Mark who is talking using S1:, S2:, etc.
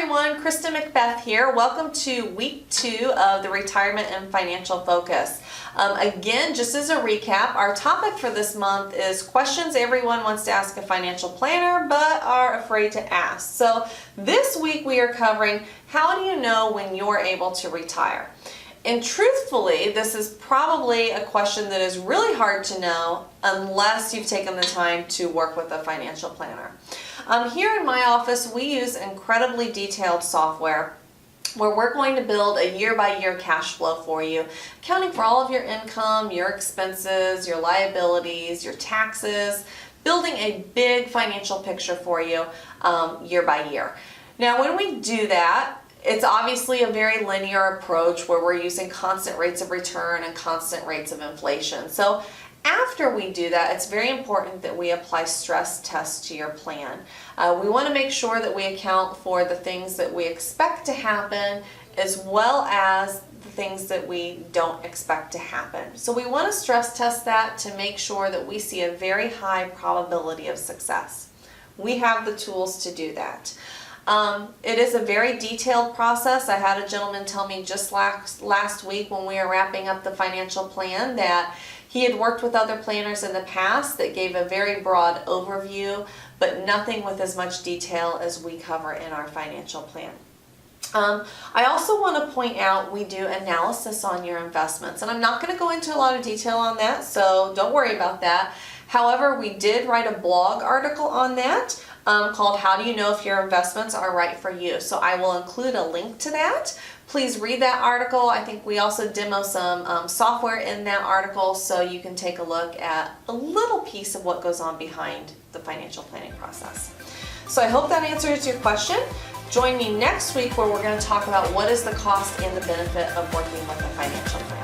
S1: everyone, Krista Macbeth here. Welcome to week 2 of the Retirement and Financial Focus. Again, just as a recap, our topic for this month is questions everyone wants to ask a financial planner but are afraid to ask. So this week we are covering how do you know when you're able to retire? And truthfully, this is probably a question that is really hard to know unless you've taken the time to work with a financial planner. Here in my office, we use incredibly detailed software where we're going to build a year-by-year cash flow for you, accounting for all of your income, your expenses, your liabilities, your taxes, building a big financial picture for you year by year. Now, when we do that, it's obviously a very linear approach where we're using constant rates of return and constant rates of inflation. So after we do that, it's very important that we apply stress tests to your plan. We want to make sure that we account for the things that we expect to happen as well as the things that we don't expect to happen. So we want to stress test that to make sure that we see a very high probability of success. We have the tools to do that. It is a very detailed process. I had a gentleman tell me just last week when we were wrapping up the financial plan that he had worked with other planners in the past that gave a very broad overview, but nothing with as much detail as we cover in our financial plan. I also want to point out we do analysis on your investments, and I'm not going to go into a lot of detail on that, so don't worry about that. However, we did write a blog article on that called How Do You Know If Your Investments Are Right For You? So I will include a link to that. Please read that article. I think we also demo some software in that article so you can take a look at a little piece of what goes on behind the financial planning process. So I hope that answers your question. Join me next week where we're going to talk about what is the cost and the benefit of working with a financial planner.